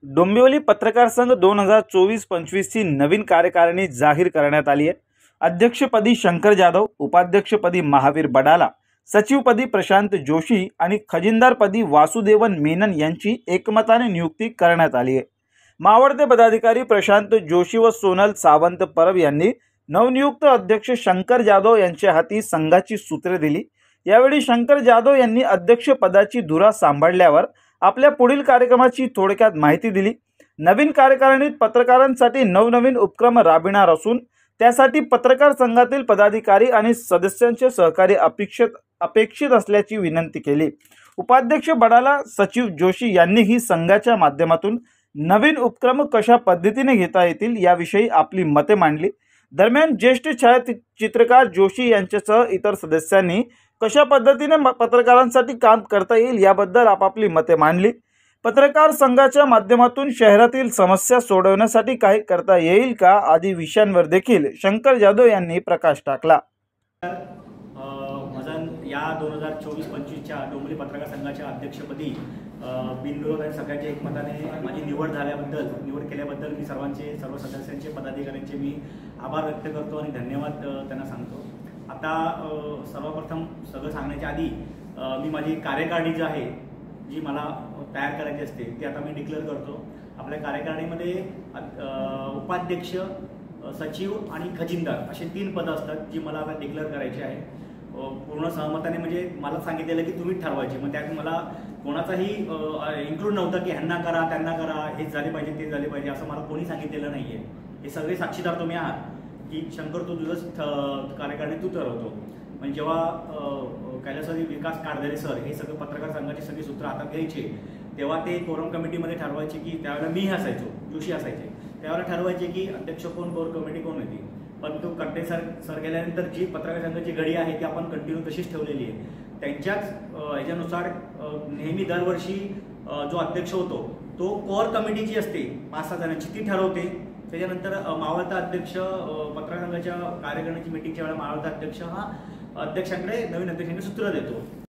डोंबिवली पत्रकार संघ 2024-25 ची नवीन कार्यकारिणी जाहीर करण्यात आली आहे। अध्यक्षपदी शंकर जाधव, उपाध्यक्षपदी महावीर बडाला, सचिवपदी प्रशांत जोशी आणि खजिनदारपदी वासुदेवन मेनन यांची एकमताने नियुक्ती करण्यात आली आहे। मावळते पदाधिकारी प्रशांत जोशी व सोनल सावंत परब यांनी नवनियुक्त अध्यक्ष शंकर जाधव यांच्या हाती संघाची सूत्रे दिली। यावेळी शंकर जाधव यांनी अध्यक्षपदाची धुरा सांभाळल्यावर आपल्या पुढील कार्यक्रमाची थोडक्यात माहिती दिली। नवीन कार्यकारिणीत पत्रकारांसाठी नवनवीन उपक्रम राबविणार असून त्यासाठी पत्रकार संघातील पदाधिकारी आणि सदस्यांचे सहकार्य अपेक्षित असल्याची विनंती केली। उपाध्यक्ष बडाला, सचिव जोशी यांनीही संघाच्या माध्यमातून नवीन उपक्रम कशा पद्धतीने घेता येतील याविषयी आपली मते मांडली। दरम्यान ज्येष्ठ छायाचित्रकार जोशी यांच्यासह इतर सदस्यांनी कशा पद्धतीने पत्रकारांसाठी काम करता येईल याबद्दल आपापली मते मांडली। पत्रकार संघाच्या माध्यमातून शहरातील समस्या सोडवण्यासाठी काही करता येईल का आदी विषयांवर देखील शंकर जाधव यांनी प्रकाश टाकला। या 2024-25च्या डोंबिवली पत्रकार संघाच्या अध्यक्षपदी बिनविरोध आणि सगळ्यांच्या एकमताने माझी निवड केल्याबद्दल मी सर्व सदस्यांचे पदाधिकाऱ्यांचे मी आभार व्यक्त करतो आणि धन्यवाद त्यांना सांगतो। आता सर्वप्रथम सगळं सांगण्याच्या आधी मी माझी कार्यकारिणी जी आहे जी मला तयार करायची असते ती आता मी डिक्लेअर करतो। आपल्या कार्यकारिणीमध्ये उपाध्यक्ष, सचिव आणि खजिनदार असे 3 पदं असतात जी मला आता डिक्लेअर करायची आहे पूर्ण सहमताने। म्हणजे मला सांगितलेलं की तुम्ही ठरवायचे, मग त्यात मला कोणाचाही इन्क्लूड नव्हतं की ह्यांना करा त्यांना करा, हेच झाले पाहिजे ते झाले पाहिजे असं मला कोणी सांगितलेलं नाही आहे। हे सगळे साक्षीदार तुम्ही आहात की शंकर तू तुझंच कार्यकारिणी तू ठरवतो। म्हणजे जेव्हा कैलासवासी विकास कारदरे सर हे सगळं पत्रकार संघाची सगळी सूत्र हातात घ्यायचे तेव्हा ते कोरम कमिटीमध्ये ठरवायचे की त्यावेळेला मी असायचो, जोशी असायचे, त्यावेळेला ठरवायचे की अध्यक्ष कोण, कोर कमिटी कोण होती। परंतु कंटे सर गेल्यानंतर जी पत्रकार संघाची घडी आहे ती आपण कंटिन्यू तशीच ठेवलेली आहे। त्यांच्याच ह्याच्यानुसार नेहमी दरवर्षी जो अध्यक्ष होतो तो कोर कमिटी जी असते 5-6 जणांची ती ठरवते। त्याच्यानंतर मावळता अध्यक्ष पत्रकार संघाच्या कार्यकारिणीची मीटिंगच्या वेळेला मावळता अध्यक्ष हा अध्यक्षांकडे नवीन अध्यक्षांकडे सूत्र देतो।